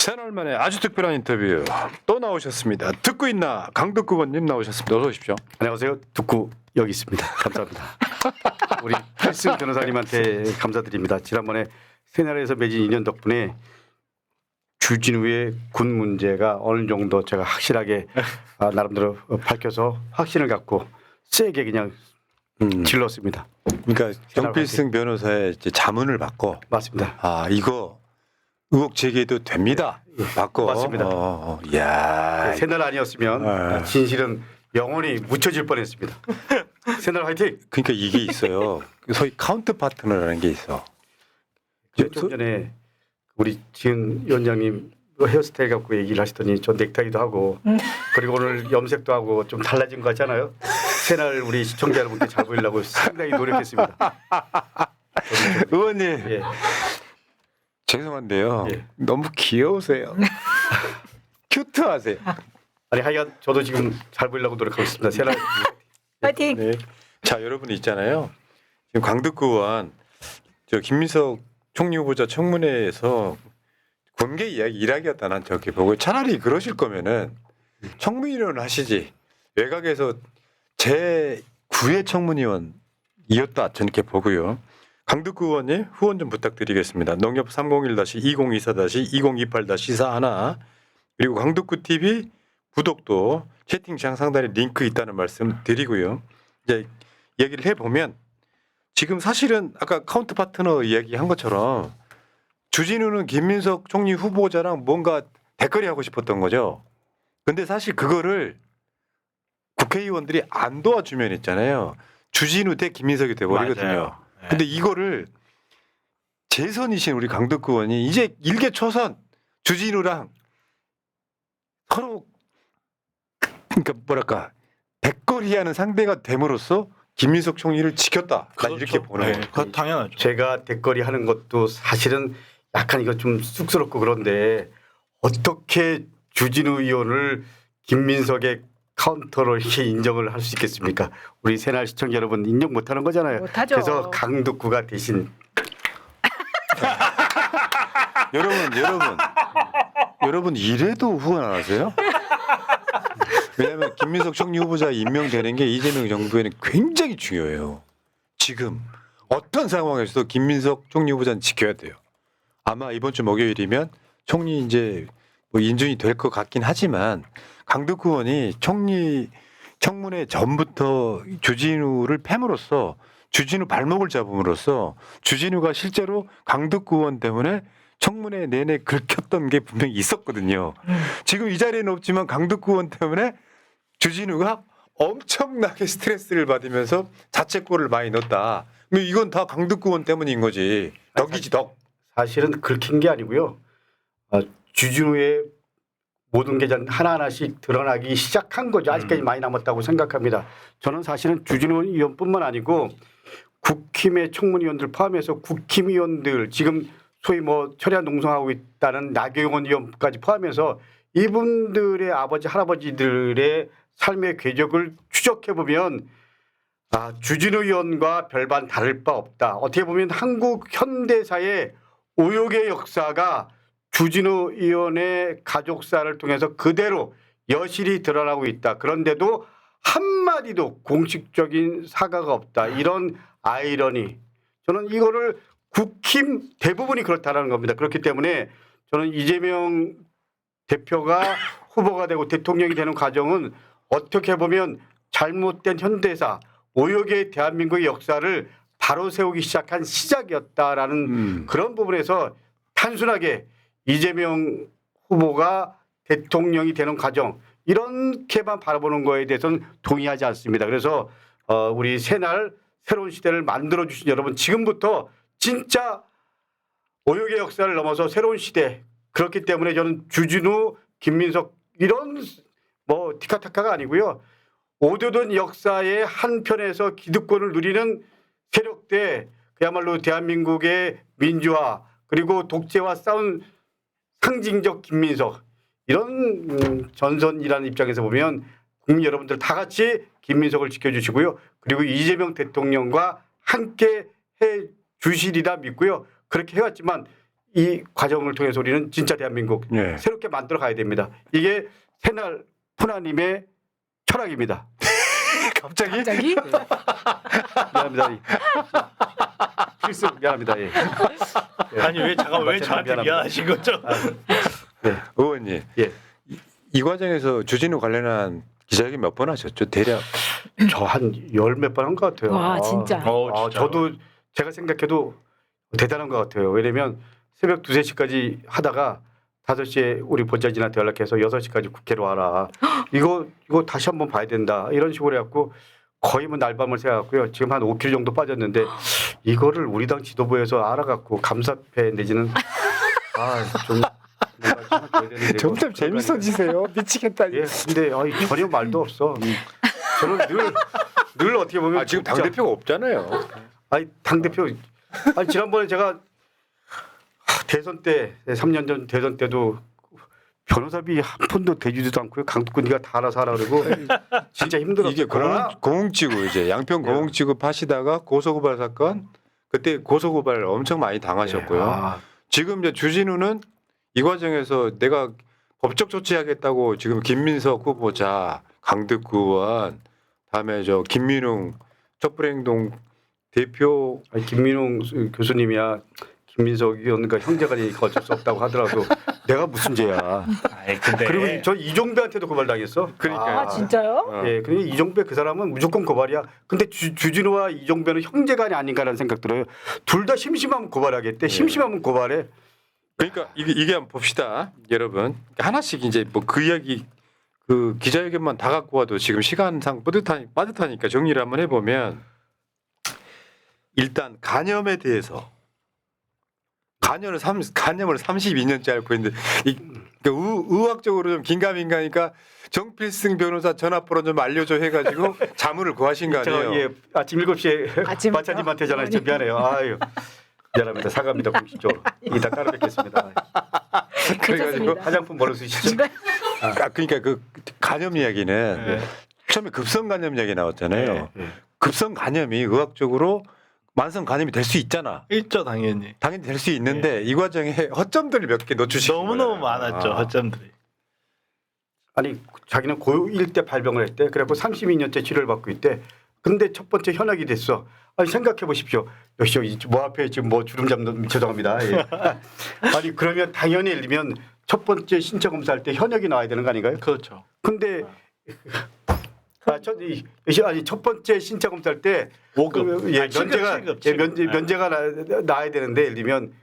새날 만에 아주 특별한 인터뷰 또 나오셨습니다. 듣고 있나 강덕구 의원님 나오셨습니다. 어서 오십시오. 안녕하세요. 듣고 여기 있습니다. 감사합니다. 우리 필승 변호사님한테 감사드립니다. 지난번에 새날에서 맺은 인연 덕분에 주진우의 군 문제가 어느 정도 제가 확실하게 나름대로 밝혀서 확신을 갖고 세게 그냥 질렀습니다. 그러니까 정필승 변호사의 이제 자문을 받고 맞습니다. 아 이거 의혹 제기해도 됩니다. 받고 맞습니다. 야 새날 아니었으면 진실은 영원히 묻혀질 뻔했습니다. 새날 화이팅! 그러니까 이게 있어요. 소위 카운트 파트너라는 게 있어. 좀 전에 우리 지은 위원장님 헤어스타일 갖고 얘기를 하시더니 전 넥타이도 하고 그리고 오늘 염색도 하고 좀 달라진 거 같잖아요. 새날 우리 시청자 여러분께 잘 보이려고 상당히 노력했습니다. 의원님 예. 죄송한데요. 예. 너무 귀여우세요. 큐트하세요. 아니 하여간 저도 지금 잘 보이려고 노력하고 있습니다. 새날 파이팅. 네. 자 여러분 있잖아요. 지금 강덕구 의원 저 김민석 총리 후보자 청문회에서 공개 이야기 일하겠다 난 저렇게 보고 차라리 그러실 거면은 청문위원 하시지 외곽에서 제 9회 청문위원이었다 저는 이렇게 보고요. 강덕구 의원님 후원 좀 부탁드리겠습니다. 농협 301-2024-2028-4 그리고 강덕구 TV 구독도 채팅창 상단에 링크 있다는 말씀 드리고요. 이제 얘기를 해보면 지금 사실은 아까 카운트 파트너 이야기한 것처럼 주진우는 김민석 총리 후보자랑 뭔가 대거리 하고 싶었던 거죠. 근데 사실 그거를 국회의원들이 안 도와주면 있잖아요. 주진우 대 김민석이 돼버리거든요. 맞아요. 네. 근데 이거를 재선이신 우리 강덕구 의원이 이제 일개초선 주진우랑 서로 그러니까 뭐랄까 대거리하는 상대가 됨으로써 김민석 총리를 지켰다. 난 이렇게 보는 거예요. 그거 당연하죠. 제가 대거리 하는 것도 사실은 약간 이거 좀 쑥스럽고 그런데 어떻게 주진우 의원을 김민석의 카운터로 이렇게 인정을 할 수 있겠습니까? 우리 새날 시청자 여러분 인정 못하는 거잖아요. 못하죠. 그래서 강덕구가 대신 여러분 이래도 후원 안 하세요? 왜냐하면 김민석 총리 후보자 임명되는 게 이재명 정부에는 굉장히 중요해요. 지금 어떤 상황에서도 김민석 총리 후보자는 지켜야 돼요. 아마 이번 주 목요일이면 총리 이제 뭐 인준이 될 것 같긴 하지만 강덕구 의원이 총리 청문회 전부터 주진우를 팹으로써 주진우 발목을 잡음으로써 주진우가 실제로 강덕구 의원 때문에 청문회 내내 긁혔던 게 분명히 있었거든요. 지금 이 자리에는 없지만 강덕구 의원 때문에 주진우가 엄청나게 스트레스를 받으면서 자책골을 많이 넣었다. 이건 다 강덕구 의원 때문인 거지. 덕이지 덕. 사실은 긁힌 게 아니고요. 주진우의 모든 게 하나하나씩 드러나기 시작한 거죠. 아직까지 많이 남았다고 생각합니다. 저는 사실은 주진우 의원뿐만 아니고 국힘의 청문위원들 포함해서 국힘위원들 지금 소위 뭐 철야 농성하고 있다는 나경원 의원까지 포함해서 이분들의 아버지 할아버지들의 삶의 궤적을 추적해 보면 주진우 의원과 별반 다를 바 없다. 어떻게 보면 한국 현대사의 오욕의 역사가 주진우 의원의 가족사를 통해서 그대로 여실히 드러나고 있다. 그런데도 한마디도 공식적인 사과가 없다. 이런 아이러니. 저는 이거를 국힘 대부분이 그렇다는 겁니다. 그렇기 때문에 저는 이재명 대표가 후보가 되고 대통령이 되는 과정은 어떻게 보면 잘못된 현대사, 오욕의 대한민국의 역사를 바로 세우기 시작한 시작이었다라는 그런 부분에서 단순하게 이재명 후보가 대통령이 되는 과정 이렇게만 바라보는 거에 대해서는 동의하지 않습니다. 그래서 우리 새날 새로운 시대를 만들어주신 여러분 지금부터 진짜 오욕의 역사를 넘어서 새로운 시대 그렇기 때문에 저는 주진우, 김민석 이런 뭐 티카타카가 아니고요. 오도든 역사의 한편에서 기득권을 누리는 세력대 그야말로 대한민국의 민주화 그리고 독재와 싸운 상징적 김민석 이런 전선이라는 입장에서 보면 국민 여러분들 다 같이 김민석을 지켜주시고요. 그리고 이재명 대통령과 함께 해 주시리라 믿고요. 그렇게 해왔지만 이 과정을 통해서 우리는 진짜 대한민국 네. 새롭게 만들어 가야 됩니다. 이게 새날 푸나님의 철학입니다. 갑자기? 갑자기? 미안합니다. 실수 미안합니다. 예. 아니 왜 잠깐 왜 저한테 미안하신 거죠? 네. 의원님. 예. 이 과정에서 주진우 관련한 기자회견 몇 번 하셨죠? 대략 저 한 열 몇 번 한 것 같아요. 와, 진짜. 진짜. 저도 제가 생각해도 대단한 것 같아요. 왜냐면 새벽 2, 3시까지 하다가 5시에 우리 본자진한테 연락해서 6시까지 국회로 와라. 이거 다시 한번 봐야 된다. 이런 식으로 해갖고 거의 뭐 날밤을 새갖고요. 지금 한 5kg 정도 빠졌는데 이거를 우리 당 지도부에서 알아갖고 감사패 내지는 좀 점점 재밌어지세요. 미치겠다. 예, 근데 전혀 말도 없어. 저는 늘 어떻게 보면 지금 당 대표가 없잖아요. 당 대표 지난번에 제가 대선 때 3년 전 대선 때도 변호사비 한 푼도 대주지도 않고요. 강두군 네가 다 알아서 하라 그러고 진짜 힘들었어요. 이게 공흥지구 이제 양평 공흥지구 파시다가 고소고발 사건 그때 고소고발 엄청 많이 당하셨고요. 지금 이제 주진우는 이 과정에서 내가 법적 조치하겠다고 지금 김민석 후보자, 강득구 의원, 다음에 저 김민웅 촛불행동 대표 김민웅 교수님이야 김민석 의원과 형제간이니까 어쩔 수 없다고 하더라도 내가 무슨 죄야. 근데 그리고 저 이종배한테도 고발당했어. 그러니까요. 아, 진짜요? 예, 그러니까 이종배 그 사람은 무조건 고발이야. 근데 주진우와 이종배는 형제간이 아닌가라는 생각 들어요. 둘 다 심심하면 고발하겠대. 심심하면 고발해. 그러니까 이게 한번 봅시다, 여러분. 하나씩 이제 뭐 그 이야기 그 기자회견만 다 갖고 와도 지금 시간상 빠듯하니까 정리를 한번 해보면 일단 간염에 대해서 간염을 32년째 앓고 있는데 의학적으로 좀 긴가민가니까 정필승 변호사 전화번호 좀 알려줘 해가지고 자문을 구하신 거 아니에요? 예, 아침 7시에 아침부터? 마차님한테 전화했죠. 미안해요. 아유. 미안합니다. 사과합니다. 공식적으로. 이따 따로 뵙겠습니다. 괜찮습니다. 화장품 벌어 쓰시죠. 네. 그러니까 그 간염 이야기는 처음에 급성 간염 이야기 나왔잖아요. 급성 간염이 의학적으로 만성 간염이 될 수 있잖아. 있죠 당연히. 당연히 될 수 있는데 이 과정에 허점들을 몇 개 놓치시는 너무너무 많았죠 허점들이. 아니 자기는 고1 때 발병을 했대. 그래갖고 32년째 치료를 받고 있대. 근데 첫 번째 현역이 됐어. 아니 생각해 보십시오. 역시 뭐 앞에 지금 뭐 주름 잡는 죄송합니다. 예. 아니 그러면 당연히 예를 들면 첫 번째 신체 검사할 때 현역이 나와야 되는 거 아닌가요? 그렇죠. 근데 첫 번째 신체 검사할 때 5급. 면제가 나야 되는데 예를 들면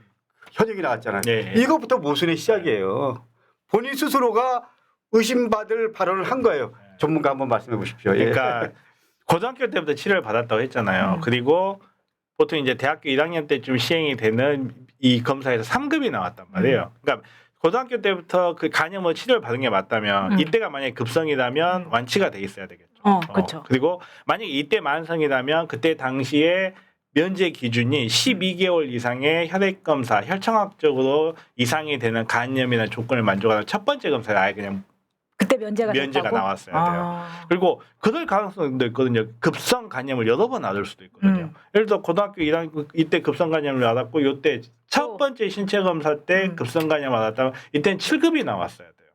현역이 나왔잖아요. 네. 이거부터 모순의 시작이에요. 본인 스스로가 의심받을 발언을 한 거예요. 전문가 한번 말씀해 보십시오. 예. 그러니까 고등학교 때부터 치료를 받았다고 했잖아요. 그리고 보통 이제 대학교 1학년 때쯤 시행이 되는 이 검사에서 3급이 나왔단 말이에요. 그러니까 고등학교 때부터 그 간염을 치료를 받은 게 맞다면 이때가 만약에 급성이라면 완치가 돼 있어야 되겠죠. 그렇죠. 그리고 만약에 이때 만성이라면 그때 당시에 면제 기준이 12개월 이상의 혈액 검사, 혈청학적으로 이상이 되는 간염이나 조건을 만족하는 첫 번째 검사를 아예 그냥 그때 면제가 됐다고? 나왔어야 돼요. 그리고 그럴 가능성도 있거든요. 급성 간염을 여러 번 앓을 수도 있거든요. 예를 들어 고등학교 1학년 이때 급성 간염을 앓았고 이때 첫 번째 신체 검사 때 급성 간염을 앓았다면 이때는 7급이 나왔어야 돼요.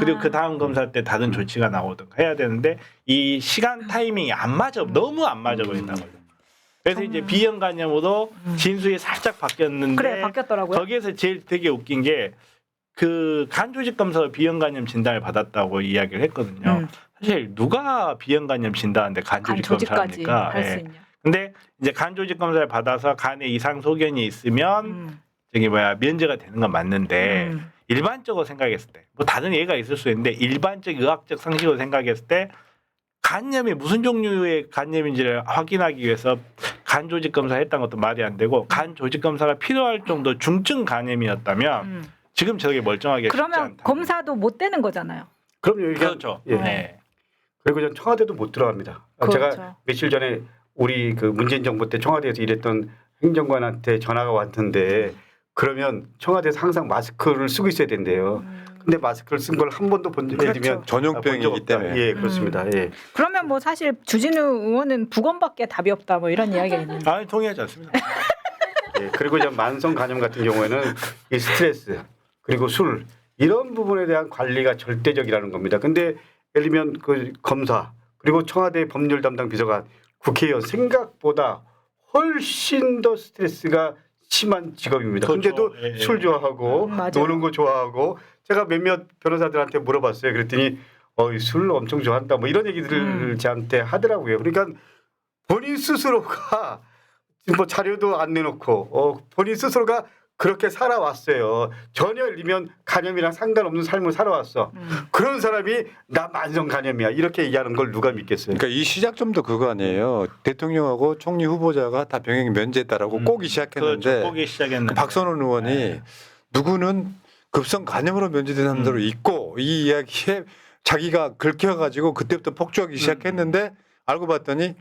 그리고 그 다음 검사 때 다른 조치가 나오든가 해야 되는데 이 시간 타이밍이 안 맞아 너무 안 맞아 버린다는 거죠. 그래서 이제 비형 간염으로 진술이 살짝 바뀌었는데 그래 바뀌었더라고요. 거기에서 제일 되게 웃긴 게 그 간 조직 검사로 비형 간염 진단을 받았다고 이야기를 했거든요. 사실 누가 비형 간염 진단하는데 간 조직 조직까지 검사합니까? 할 수 있냐? 근데 이제 간 조직 검사를 받아서 간에 이상 소견이 있으면 면제가 되는 건 맞는데 일반적으로 생각했을 때 뭐 다른 예가 있을 수 있는데 일반적 의학적 상식으로 생각했을 때 간염이 무슨 종류의 간염인지를 확인하기 위해서 간 조직 검사를 했던 것도 말이 안 되고 간 조직 검사가 필요할 정도 중증 간염이었다면 지금 저게 멀쩡하게 쉽지 그러면 않다. 검사도 못 되는 거잖아요. 그럼요. 이게 그렇죠. 예. 네. 그리고 전 청와대도 못 들어갑니다. 그렇죠. 제가 며칠 전에 우리 그 문재인 정부 때 청와대에서 일했던 행정관한테 전화가 왔는데 그러면 청와대에서 항상 마스크를 쓰고 있어야 된대요. 근데 마스크를 쓴 걸 한 번도 본 적이 그렇죠. 전용병이기 때문에. 예, 그렇습니다. 예. 그러면 뭐 사실 주진우 의원은 부검밖에 답이 없다 뭐 이런 이야기가 있는데. 아니 동의하지 않습니다. 예, 그리고 이제 만성 간염 같은 경우에는 이 스트레스 그리고 술 이런 부분에 대한 관리가 절대적이라는 겁니다. 근데 예를 들면 그 검사 그리고 청와대 법률 담당 비서관 국회의원 생각보다 훨씬 더 스트레스가 심한 직업입니다. 그렇죠. 근데도 예, 예. 술 좋아하고 맞아요. 노는 거 좋아하고 제가 몇몇 변호사들한테 물어봤어요. 그랬더니 술 엄청 좋아한다 뭐 이런 얘기들을 저한테 하더라고요. 그러니까 본인 스스로가 뭐 자료도 안 내놓고 본인 스스로가 그렇게 살아왔어요. 전혀 예를 들면 간염이랑 상관없는 삶을 살아왔어. 그런 사람이 나 만성 간염이야 이렇게 얘기하는 걸 누가 믿겠어요? 그러니까 이 시작점도 그거 아니에요. 대통령하고 총리 후보자가 다 병역 면제했다라고 꼬기 시작했는데 그렇죠. 꼬기 시작했는데. 박선원 의원이 네. 누구는 급성 간염으로 면제된 사람들로 있고 이 이야기에 자기가 긁혀가지고 그때부터 폭주하기 시작했는데 알고 봤더니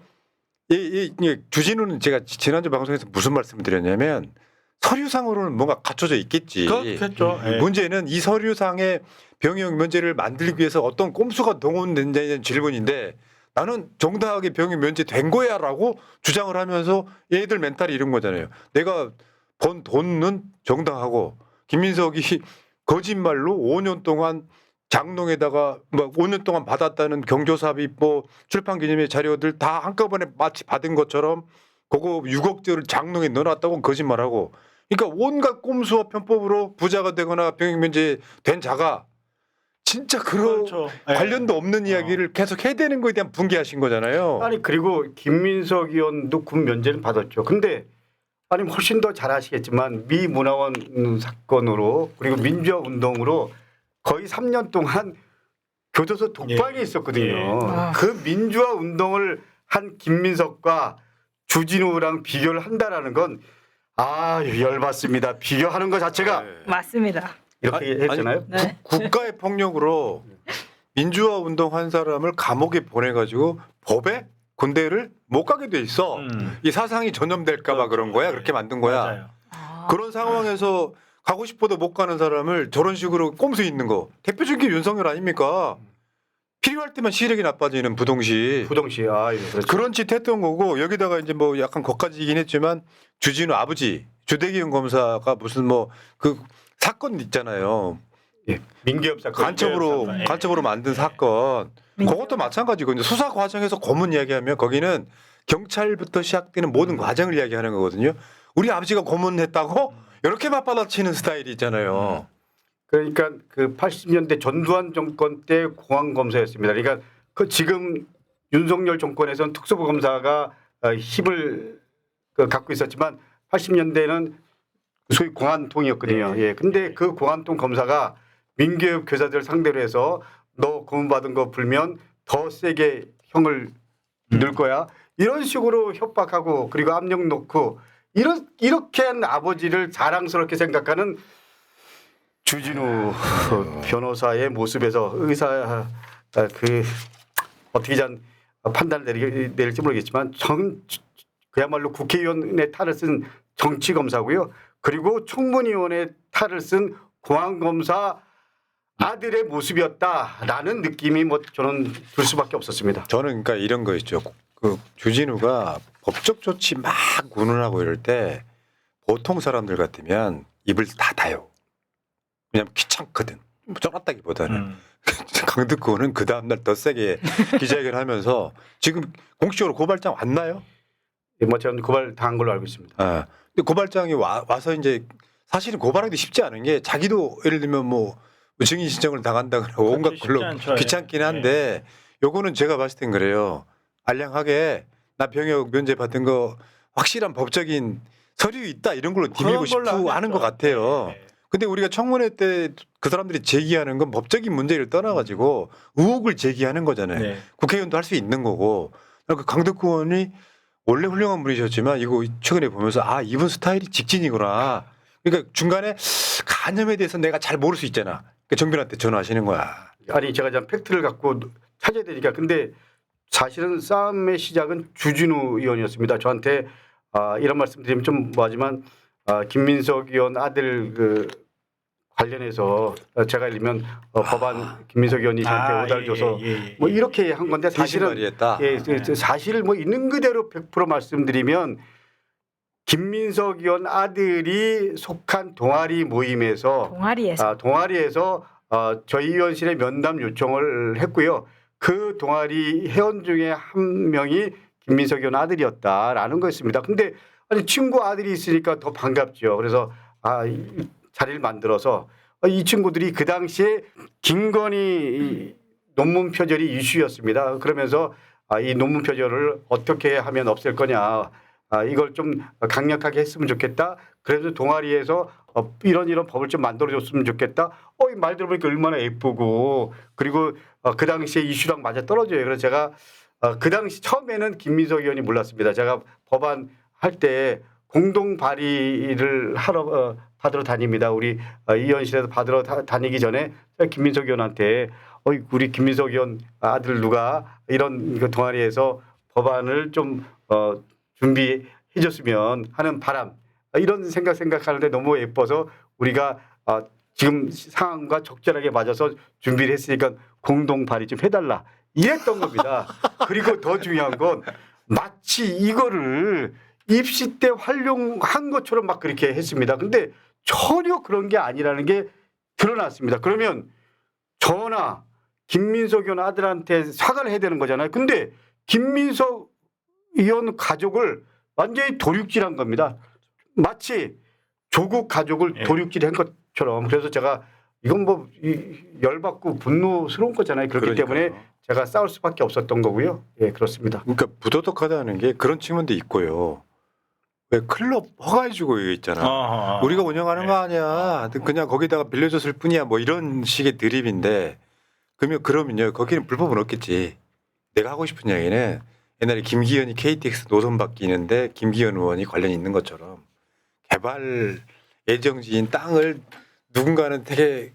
이 주진우는 제가 지난주 방송에서 무슨 말씀을 드렸냐면 서류상으로는 뭔가 갖춰져 있겠지. 그렇겠죠. 예. 문제는 이 서류상의 병역 면제를 만들기 위해서 어떤 꼼수가 동원된다는 질문인데 나는 정당하게 병역 면제된 거야라고 주장을 하면서 얘들 멘탈이 이런 거잖아요. 내가 번 돈은 정당하고 김민석이 거짓말로 5년 동안 장롱에다가 뭐 5년 동안 받았다는 경조사비 뭐 출판 기념회 자료들 다 한꺼번에 마치 받은 것처럼 그거 6억짜리를 장롱에 넣어놨다고 거짓말하고 그러니까 온갖 꼼수와 편법으로 부자가 되거나 병역 면제 된 자가 진짜 그런 그렇죠. 예. 관련도 없는 이야기를 계속 해대는 거에 대한 분개하신 거잖아요. 아니 그리고 김민석 의원도 군 면제는 받았죠. 근데 아니 훨씬 더 잘 아시겠지만 미 문화원 사건으로 그리고 민주화 운동으로 거의 3년 동안 교도소 독방에 있었거든요. 예. 그 민주화 운동을 한 김민석과 주진우랑 비교를 한다라는 건 열받습니다. 비교하는 것 자체가 네. 맞습니다. 이렇게 했잖아요. 네. 국가의 폭력으로 민주화 운동한 사람을 감옥에 보내가지고 법에 군대를 못 가게 돼 있어. 이 사상이 전염될까봐 그런 거야. 그렇게 만든 거야. 맞아요. 그런 상황에서 가고 싶어도 못 가는 사람을 저런 식으로 꼼수 있는 거 대표적인 게 윤석열 아닙니까? 필요할 때만 시력이 나빠지는 부동시 부동시 그렇죠. 그런 짓 했던 거고 여기다가 이제 뭐 약간 거까지이긴 했지만 주진우 아버지 주대기영 검사가 무슨 뭐 그 사건 있잖아요. 예. 민기업 사건 간첩으로 사건. 예. 간첩으로 만든 사건 그것도 마찬가지고 이제 수사 과정에서 고문 이야기하면 거기는 경찰부터 시작되는 모든 과정을 이야기하는 거거든요. 우리 아버지가 고문했다고 이렇게 맞받아치는 스타일이 있잖아요. 그러니까 그 80년대 전두환 정권 때 공안 검사였습니다. 그러니까 그 지금 윤석열 정권에서는 특수부 검사가 힘을 갖고 있었지만 80년대는 소위 공안통이었거든요. 예. 근데 그 공안통 검사가 민교육 교사들 상대로 해서 너 고문받은 거 불면 더 세게 형을 넣을 거야. 이런 식으로 협박하고 그리고 압력 놓고 이렇게 한 아버지를 자랑스럽게 생각하는 주진우 변호사의 모습에서 의사 그 어떻게 판단을 내릴지 모르겠지만 그야말로 국회의원의 탈을 쓴 정치 검사고요. 그리고 청문위원의 탈을 쓴 공안검사 아들의 모습이었다라는 느낌이 뭐 저는 들 수밖에 없었습니다. 저는 그러니까 이런 거 있죠. 그 주진우가 법적 조치 막 운운하고 이럴 때 보통 사람들 같으면 입을 닫아요. 왜냐면 귀찮거든. 쫄았다기보다는 강덕구는 그 다음날 더 세게 기자회견하면서 지금 공식적으로 고발장 왔나요? 뭐 저는 고발 당한 걸로 알고 있습니다. 아, 근데 고발장이 와서 이제 사실은 고발하기 쉽지 않은 게 자기도 예를 들면 뭐 증인 신청을 당한다거나 온갖 쉽지 걸로 않죠. 귀찮긴 한데 요거는 제가 봤을 땐 그래요. 알량하게 나 병역 면제 받은 거 확실한 법적인 서류 있다 이런 걸로 디밀고 싶고 하는 것 같아요. 네. 근데 우리가 청문회 때 그 사람들이 제기하는 건 법적인 문제를 떠나가지고 의혹을 제기하는 거잖아요. 네. 국회의원도 할 수 있는 거고. 그 강덕구 의원이 원래 훌륭한 분이셨지만 이거 최근에 보면서 이분 스타일이 직진이구나. 그러니까 중간에 간염에 대해서 내가 잘 모를 수 있잖아. 그러니까 정변한테 전화하시는 거야. 아니 제가 이제 팩트를 갖고 찾아야 되니까 근데 사실은 싸움의 시작은 주진우 의원이었습니다. 저한테 이런 말씀드리면 좀 뭐하지만 김민석 의원 아들 그 관련해서 제가 예를 들면 법안 김민석 의원이 저한테 오달 줘서 뭐 이렇게 한 건데 사실은 했다. 사실을 뭐 있는 그대로 100% 말씀드리면 김민석 의원 아들이 속한 동아리 모임에서 동아리에서 저희 의원실에 면담 요청을 했고요. 그 동아리 회원 중에 한 명이 김민석 의원 아들이었다라는 것입니다. 근데 아니 친구 아들이 있으니까 더 반갑죠. 그래서 이 자리를 만들어서 이 친구들이 그 당시에 김건희 논문 표절이 이슈였습니다. 그러면서 이 논문 표절을 어떻게 하면 없앨 거냐. 이걸 좀 강력하게 했으면 좋겠다. 그래서 동아리에서 이런 법을 좀 만들어줬으면 좋겠다. 이 말 들어보니까 얼마나 예쁘고 그리고 그 당시에 이슈랑 맞아 떨어져요. 그래서 제가 그 당시 처음에는 김민석 의원이 몰랐습니다. 제가 법안 할 때 공동 발의를 받으러 다닙니다. 우리 의원실에서 받으러 다니기 전에 김민석 의원한테 우리 김민석 의원 아들 누가 이런 그 동아리에서 법안을 좀 준비해 줬으면 하는 바람 이런 생각하는데 너무 예뻐서 우리가 지금 상황과 적절하게 맞아서 준비를 했으니까 공동 발의 좀 해달라 이랬던 겁니다. 그리고 더 중요한 건 마치 이거를 입시 때 활용한 것처럼 막 그렇게 했습니다. 근데 전혀 그런 게 아니라는 게 드러났습니다. 그러면 저나 김민석 의원 아들한테 사과를 해야 되는 거잖아요. 근데 김민석 의원 가족을 완전히 도륙질한 겁니다. 마치 조국 가족을 도륙질한 것처럼. 그래서 제가 이건 뭐 열받고 분노스러운 거잖아요. 그렇기 때문에 제가 싸울 수밖에 없었던 거고요. 예, 그렇습니다. 그러니까 부도덕하다는 게 그런 측면도 있고요. 왜 클럽 허가해주고 있잖아. 우리가 운영하는 거 아니야. 그냥 거기다가 빌려줬을 뿐이야. 뭐 이런 식의 드립인데 그러면요. 거기는 불법은 없겠지. 내가 하고 싶은 이야기는 옛날에 김기현이 KTX 노선 바뀌는데 김기현 의원이 관련이 있는 것처럼 개발 예정지인 땅을 누군가는 되게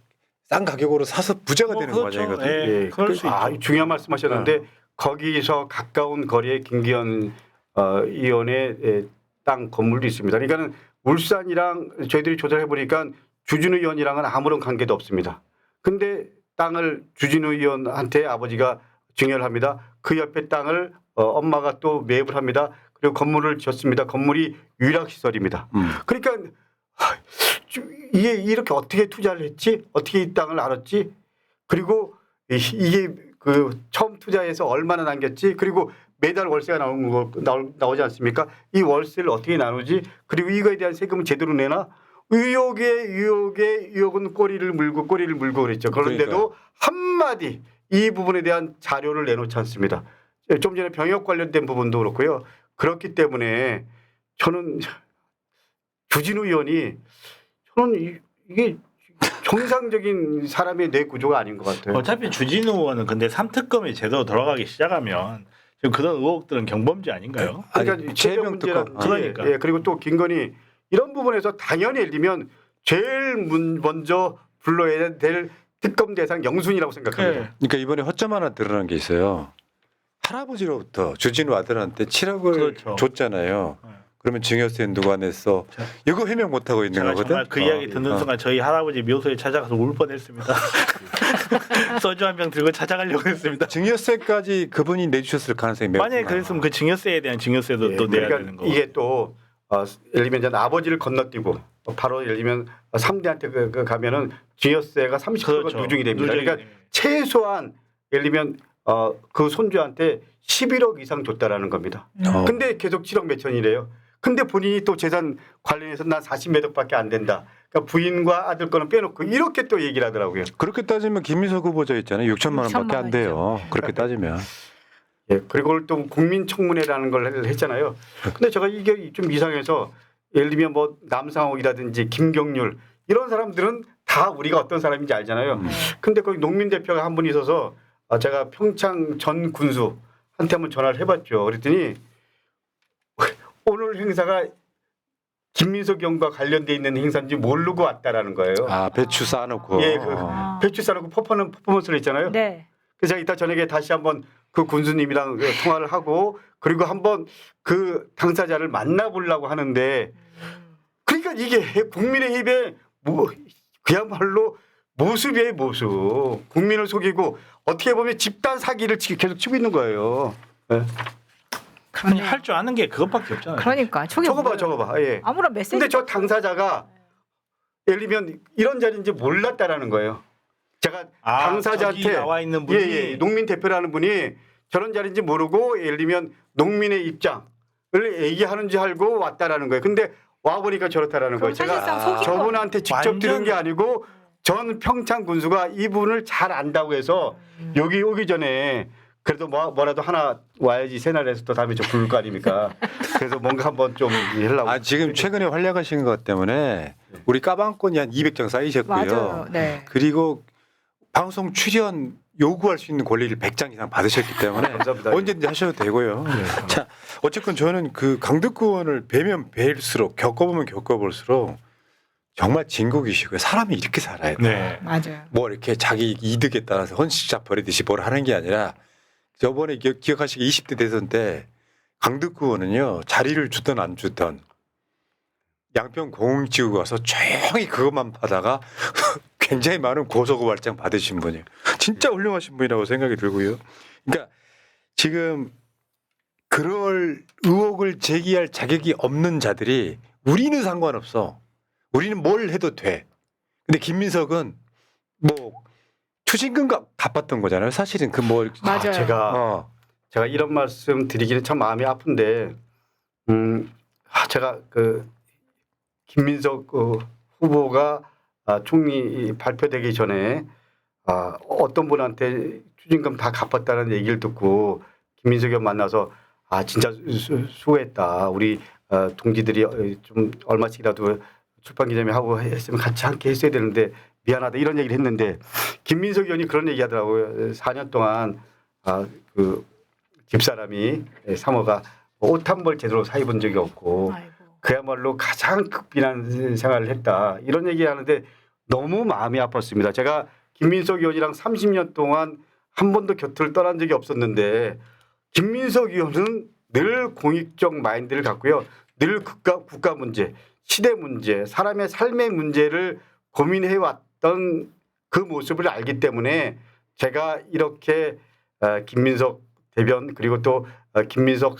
싼 가격으로 사서 부자가 되는 그렇죠. 과정이거든요. 예, 그럴 수 있죠. 중요한 말씀하셨는데 거기서 가까운 거리에 김기현 의원의 땅 건물도 있습니다. 그러니까는 울산이랑 저희들이 조사해 보니까 주진우 의원이랑은 아무런 관계도 없습니다. 근데 땅을 주진우 의원한테 아버지가 증여를 합니다. 그 옆에 땅을 엄마가 또 매입을 합니다. 그리고 건물을 지었습니다. 건물이 유락시설입니다. 그러니까 이게 이렇게 어떻게 투자를 했지? 어떻게 이 땅을 알았지? 그리고 이게 그 처음 투자해서 얼마나 남겼지? 그리고 매달 월세가 나오지 않습니까? 이 월세를 어떻게 나누지? 그리고 이거에 대한 세금은 제대로 내나? 의혹은 꼬리를 물고 그랬죠. 그런데도 한마디 이 부분에 대한 자료를 내놓지 않습니다. 좀 전에 병역 관련된 부분도 그렇고요. 그렇기 때문에 저는 주진우 의원이 이게 정상적인 사람의 뇌 구조가 아닌 것 같아요. 어차피 주진우 의원은 근데 3특검이 제대로 돌아가기 시작하면 지금 그런 의혹들은 경범죄 아닌가요? 그러니까 최병 특검. 그러니까. 예, 그리고 또 김건희 이런 부분에서 당연히 예를 들면 제일 먼저 불러야 될 특검 대상 영순이라고 생각합니다. 네. 그러니까 이번에 허점 하나 드러난 게 있어요. 할아버지로부터 주진우 아들한테 7억을 줬잖아요. 그러면 증여세는 누가 냈어? 이거 해명 못 하고 있는 제가 거거든. 정말 그 이야기 듣는 순간 저희 할아버지 묘소에 찾아가서 울 뻔했습니다. 소주 한 병 들고 찾아가려고 했습니다. 증여세까지 그분이 내주셨을 가능성이 매우 만약에 많아요. 그랬으면 그 증여세에 대한 증여세도 예, 또 내야 그러니까 되는 거고. 이게 또 예를 들면 이제 아버지를 건너뛰고 바로 예를 들면 3대한테 가면은 증여세가 30%가 그렇죠. 누중이 됩니다. 누중이 그러니까 최소한 예를 들면 그 손주한테 11억 이상 줬다라는 겁니다. 근데 계속 7억 몇천이래요. 근데 본인이 또 재산 관련해서 난 40몇억밖에 안 된다. 그러니까 부인과 아들 거는 빼놓고 이렇게 또 얘기를 하더라고요. 그렇게 따지면 김민석 후보자 있잖아요. 6천만 원밖에 안 돼요. 그렇게 따지면. 예, 그리고 또 국민청문회라는 걸 했잖아요. 근데 제가 이게 좀 이상해서 예를 들면 뭐 남상옥이라든지 김경률 이런 사람들은 다 우리가 어떤 사람인지 알잖아요. 근데 거기 농민 대표가 한 분 있어서 제가 평창 전 군수한테 한번 전화를 해봤죠. 그랬더니 오늘 행사가 김민석 의원과 관련돼 있는 행사인지 모르고 왔다라는 거예요. 아 배추 쌓아놓고. 예, 배추 싸놓고 퍼포먼스를 했잖아요. 네. 그래서 제가 이따 저녁에 다시 한번 그 군수님이랑 통화를 하고 그리고 한번 그 당사자를 만나보려고 하는데 그러니까 이게 국민의힘의 그야말로 모습이에요, 모습. 국민을 속이고 어떻게 보면 집단 사기를 계속 치고 있는 거예요. 네. 아니 할 줄 아는 게 그것밖에 없잖아요. 그러니까 저게 뭐예요? 적어봐. 예. 아무런 메시지. 근데 저 당사자가 예를 들면 이런 자리인지 몰랐다라는 거예요. 제가 당사자한테 저기 나와 있는 분이 예, 농민 대표라는 분이 저런 자리인지 모르고 예를 들면 농민의 입장을 얘기하는 줄 알고 왔다라는 거예요. 근데 와 보니까 저렇다라는 그럼 거예요. 제가 사실상 속인 거. 저분한테 직접 완전- 들은 게 아니고 전 평창 군수가 이분을 잘 안다고 해서 여기 오기 전에 그래도 뭐라도 하나 와야지 새날에서 또 다음에 저 부를 거 아닙니까? 그래서 뭔가 한번 좀 하려고. 아 지금 최근에 활약하신 것 때문에 우리 까방권이 한 200장 쌓이셨고요. 맞아요. 네. 그리고 방송 출연 요구할 수 있는 권리를 100장 이상 받으셨기 때문에 감사합니다. 언제든지 하셔도 되고요. 자, 어쨌건 저는 그 강덕구원을 뵈면 뵐수록 겪어보면 겪어볼수록 정말 진국이시고요. 사람이 이렇게 살아야 돼. 네. 맞아요. 뭐 이렇게 자기 이득에 따라서 헌신자 버리듯이 뭘 하는 게 아니라 저번에 기억하시기 20대 대선 때 강덕구원은요 자리를 주든 안 주든 양평 공지구 가서 조용히 그것만 하다가 굉장히 많은 고소고발장 받으신 분이에요. 진짜 훌륭하신 분이라고 생각이 들고요. 그러니까 지금 그럴 의혹을 제기할 자격이 없는 자들이 우리는 상관없어. 우리는 뭘 해도 돼. 근데 김민석은 뭐 추징금 갚았던 거잖아요. 사실은 그 뭐 맞아요. 제가 이런 말씀 드리기는 참 마음이 아픈데 제가 그 김민석 후보가 총리 발표되기 전에 어떤 분한테 추징금 다 갚았다는 얘기를 듣고 김민석이 형 만나서 진짜 수고했다. 우리 동지들이 좀 얼마씩이라도 출판 기념회 하고 했으면 같이 함께 했어야 되는데 미안하다 이런 얘기를 했는데 김민석 의원이 그런 얘기 하더라고요. 4년 동안 그 집사람이 사모가 옷 한 벌 제대로 사입은 적이 없고 아이고. 그야말로 가장 극빈한 생활을 했다. 이런 얘기하는데 너무 마음이 아팠습니다. 제가 김민석 의원이랑 30년 동안 한 번도 곁을 떠난 적이 없었는데 김민석 의원은 늘 공익적 마인드를 갖고요. 늘 국가 문제, 시대 문제, 사람의 삶의 문제를 고민해왔던 그 모습을 알기 때문에 제가 이렇게 김민석 대변 그리고 또 김민석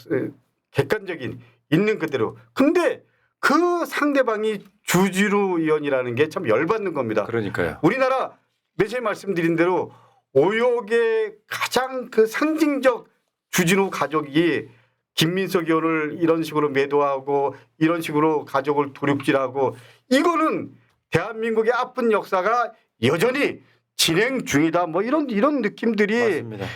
객관적인 있는 그대로. 근데 그 상대방이 주진우 의원이라는 게 참 열받는 겁니다. 그러니까요. 우리나라 맨 처음에 말씀드린 대로 오욕의 가장 그 상징적 주진우 가족이 김민석 의원을 이런 식으로 매도하고 이런 식으로 가족을 도륙질하고 이거는 대한민국의 아픈 역사가 여전히 진행 중이다. 뭐 이런 느낌들이 맞습니다.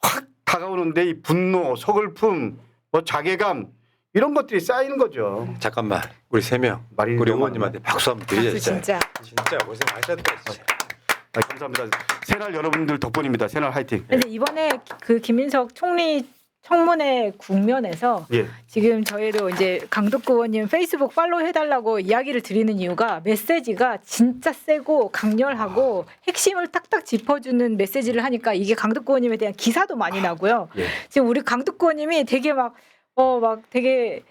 확 다가오는데 이 분노, 서글픔, 뭐 자괴감 이런 것들이 쌓이는 거죠. 잠깐만 우리 3명 말이 우리 너무 의원님한테 박수 한번 드리자. 박수 진짜. 진짜 고생하셨다. 진짜. 감사합니다. 새날 여러분들 덕분입니다. 새날 화이팅. 근데 이번에 그 김민석 총리 청문회 국면에서 예. 지금 저희도 이제 강덕구 의원님 페이스북 팔로우 해달라고 이야기를 드리는 이유가 메시지가 진짜 세고 강렬하고 핵심을 딱딱 짚어주는 메시지를 하니까 이게 강덕구 의원님에 대한 기사도 많이 나고요. 예. 지금 우리 강덕구 의원님이 되게 막 되게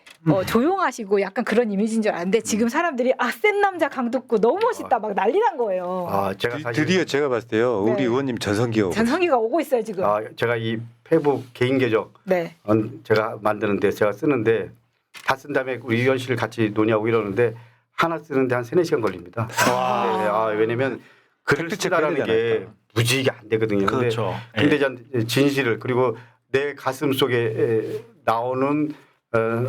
조용하시고 약간 그런 이미지인 줄 알았는데 지금 사람들이 센 남자 강덕구 너무 멋있다 막 난리 난 거예요. 제가 사실 드디어 제가 봤을 때요. 네. 우리 의원님 전성기가 전성기가 오고 있어요 지금. 제가 이 페이북 개인 계정 네. 제가 만드는데 제가 쓰는데 다 쓴 다음에 우리 의원실 같이 논의하고 이러는데 하나 쓰는데 한 3-4시간 걸립니다. 네, 왜냐면 글을 팩트 쓰다라는 체크해야 게 되잖아요. 무지가 안 되거든요. 그렇죠. 근데 진실을 그리고 내 가슴 속에 나오는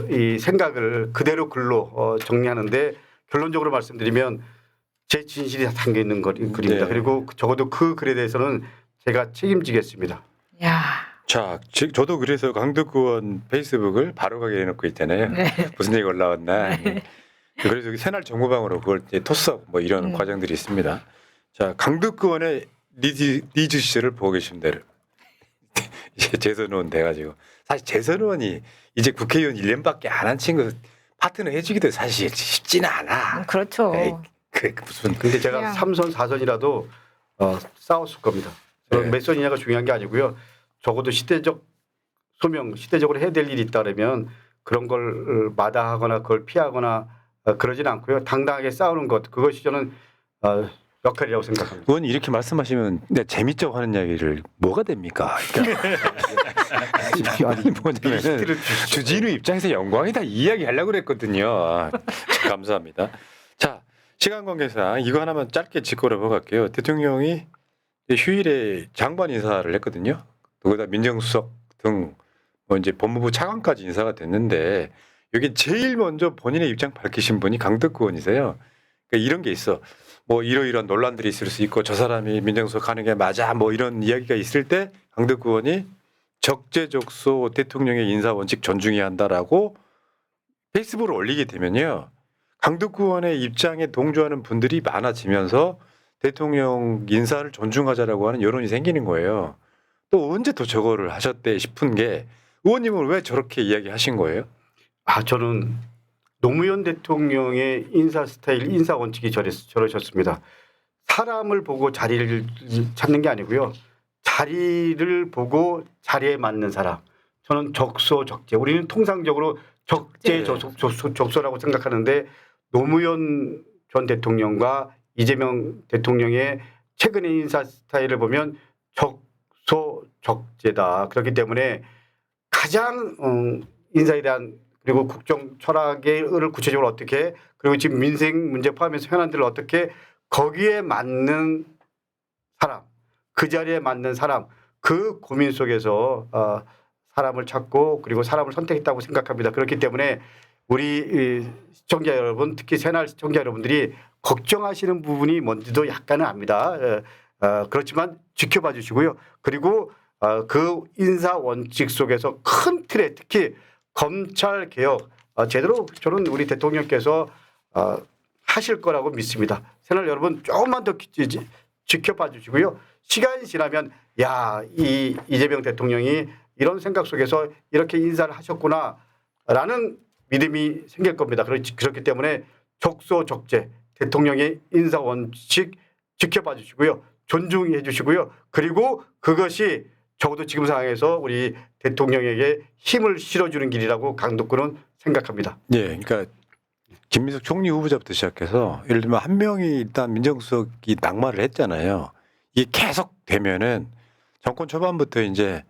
이 생각을 그대로 글로 정리하는데 결론적으로 말씀드리면 제 진실이 다 담겨 있는 글입니다. 네. 그리고 적어도 그 글에 대해서는 제가 책임지겠습니다. 야. 자, 저도 그래서 강덕구 의원 페이스북을 바로 가게 해놓고 있잖아요. 네. 무슨 얘기 올라왔나. 그래서 새날 정보방으로 그걸 이제 토스하고 뭐 이런 음. 과정들이 있습니다. 자, 강덕구 의원의 리즈 시절을 보고 계십니다. 이제 재선 의원 돼가지고 사실 재선 의원이 이제 국회의원 1년밖에 안 한 친구 파트너 해주기도 사실 쉽지는 않아. 그렇죠. 에이, 그 무슨 근데 제가 그냥- 3선 4선이라도 싸웠을 겁니다. 네. 몇 선이냐가 중요한 게 아니고요. 적어도 시대적 소명, 시대적으로 해야 될 일이 있다면 그런 걸 마다하거나 그걸 피하거나 그러진 않고요. 당당하게 싸우는 것 그것이 저는 역할이라고 생각합니다. 의원님 이렇게 말씀하시면 내가 재밌자고 하는 이야기를 뭐가 됩니까? 그러니까 아니 뭐냐면 주진우 입장에서 영광이다 이 이야기 하려고 그랬거든요. 감사합니다. 자 시간 관계상 이거 하나만 짧게 짚고 넘어갈게요. 대통령이 휴일에 장관 인사를 했거든요. 거기다 민정수석 등 뭐 이제 법무부 차관까지 인사가 됐는데 여기 제일 먼저 본인의 입장 밝히신 분이 강덕구 의원이세요. 그러니까 이런 게 있어. 뭐 이러이러한 논란들이 있을 수 있고 저 사람이 민정수석 하는 게 맞아 뭐 이런 이야기가 있을 때 강덕구 의원이 적재적소 대통령의 인사 원칙 존중해야 한다라고 페이스북을 올리게 되면요. 강덕구 의원의 입장에 동조하는 분들이 많아지면서 대통령 인사를 존중하자라고 하는 여론이 생기는 거예요. 또 언제 또 저거를 하셨대 싶은 게 의원님은 왜 저렇게 이야기하신 거예요? 저는 노무현 대통령의 인사 스타일, 인사 원칙이 저러셨습니다. 사람을 보고 자리를 찾는 게 아니고요. 자리를 보고 자리에 맞는 사람. 저는 적소적재. 우리는 통상적으로 적재적소라고 생각하는데 노무현 전 대통령과 이재명 대통령의 최근의 인사 스타일을 보면 적소적재다. 그렇기 때문에 가장 인사에 대한 그리고 국정 철학을 구체적으로 어떻게 그리고 지금 민생 문제 포함해서 현안들을 어떻게 거기에 맞는 사람 그 자리에 맞는 사람 그 고민 속에서 사람을 찾고 그리고 사람을 선택했다고 생각합니다. 그렇기 때문에 우리 시청자 여러분 특히 새날 시청자 여러분들이 걱정하시는 부분이 뭔지도 약간은 압니다. 그렇지만 지켜봐 주시고요. 그리고 그 인사 원칙 속에서 큰 틀에 특히 검찰 개혁 제대로 저는 우리 대통령께서 하실 거라고 믿습니다. 새날 여러분 조금만 더 지켜봐 주시고요. 시간이 지나면 이 이재명 대통령이 이런 생각 속에서 이렇게 인사를 하셨구나라는 믿음이 생길 겁니다. 그렇기 때문에 적소적재 대통령의 인사 원칙 지켜봐 주시고요. 존중해 주시고요. 그리고 그것이 적어도 지금 상황에서 우리 대통령에게 힘을 실어주는 길이라고 강덕구는 생각합니다. 예, 그러니까 김민석 총리 후보자부터 시작해서 예를 들면 한 명이 일단 민정수석이 낙마를 했잖아요. 이게 계속 되면은 정권 초반부터 이제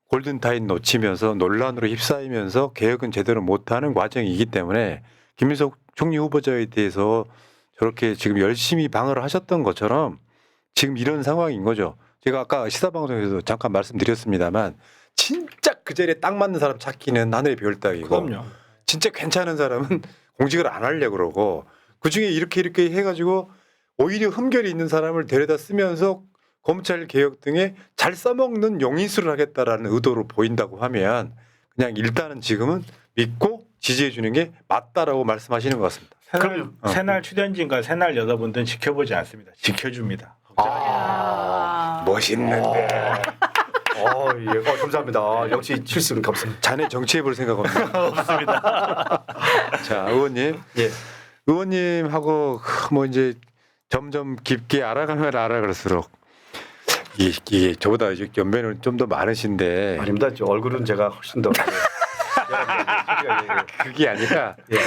골든타임 놓치면서 논란으로 휩싸이면서 개혁은 제대로 못하는 과정이기 때문에 김민석 총리 후보자에 대해서 저렇게 지금 열심히 방어를 하셨던 것처럼 지금 이런 상황인 거죠. 제가 아까 시사방송에서도 잠깐 말씀드렸습니다만 진짜 그 자리에 딱 맞는 사람 찾기는 하늘의 별 따기고 그럼요. 진짜 괜찮은 사람은 공직을 안 하려고 그러고 그중에 이렇게 해가지고 오히려 흠결이 있는 사람을 데려다 쓰면서 검찰 개혁 등에 잘 써먹는 용인수를 하겠다라는 의도로 보인다고 하면 그냥 일단은 지금은 믿고 지지해 주는 게 맞다라고 말씀하시는 것 같습니다. 새날 출연진과 새날 여러분들은 지켜보지 않습니다. 지켜줍니다. 멋있는데. 예. 감사합니다. 역시 7승 감사합니다. 자네 정치해 볼 생각 없나요? 없습니다. 자, 의원님. 예. 의원님하고 뭐 이제 점점 깊게 알아가면 알아갈수록 이게 저보다 연배는 좀 더 많으신데 아닙니다. 저 얼굴은 제가 훨씬 더 그게 아니라 예.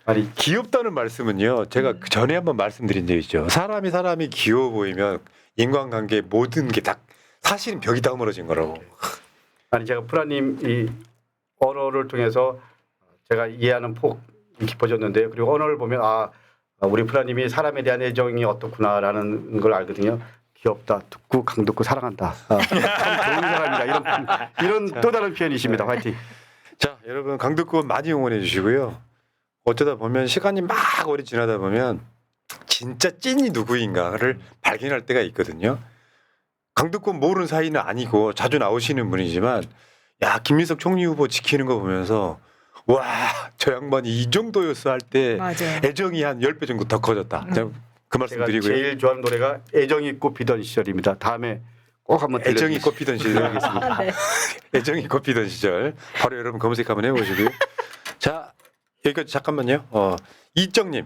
아니 귀엽다는 말씀은요. 제가 그 전에 한번 말씀드린 적 있죠. 사람이 귀여워 보이면 인간관계 모든 게 다 사실은 벽이 다 무너진 거라고. 아니 제가 프라님 이 언어를 통해서 제가 이해하는 폭이 깊어졌는데요. 그리고 언어를 보면 우리 프라님이 사람에 대한 애정이 어떻구나라는 걸 알거든요. 귀엽다, 듣고 강덕구 사랑한다. 참 좋은 사람이다. 이런 또 다른 표현이십니다. 화이팅. 자, 여러분 강덕구 많이 응원해 주시고요. 어쩌다 보면 시간이 막 오래 지나다 보면 진짜 찐이 누구인가를 발견할 때가 있거든요. 강덕구 모르는 사이는 아니고 자주 나오시는 분이지만 김민석 총리 후보 지키는 거 보면서 와, 저 양반이 이 정도였어 할 때 맞아요. 애정이 한 10배 정도 더 커졌다. 제가 그 말씀 제가 드리고요. 제일 좋아하는 노래가 애정이 꽃피던 시절입니다. 다음에 꼭 한번 애정이 꽃피던 시절 하겠습니다. 네. 애정이 꽃피던 시절 바로 여러분 검색 한번 해보시고요. 자, 여기까지 잠깐만요. 이정님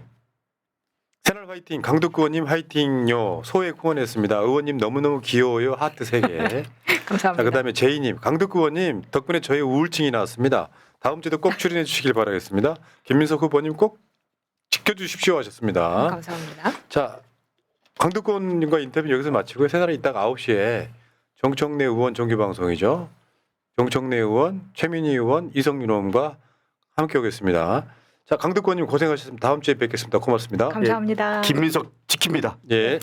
새날 화이팅, 강덕구 의원님 화이팅요. 소액 후원했습니다. 의원님 너무너무 귀여워요. 하트 3개. 감사합니다. 자, 그다음에 제이님, 강덕구 의원님 덕분에 저의 우울증이 나왔습니다. 다음 주에도 꼭 출연해 주시길 바라겠습니다. 김민석 후보님 꼭 지켜주십시오 하셨습니다. 감사합니다. 자, 강두권님과 인터뷰 여기서 마치고요. 세 사람 이따가 9시에 정청래 의원 정규방송이죠. 정청래 의원, 최민희 의원, 이성윤 의원과 함께 오겠습니다. 자, 강두권님 고생하셨습니다. 다음 주에 뵙겠습니다. 고맙습니다. 감사합니다. 김민석 지킵니다. 예.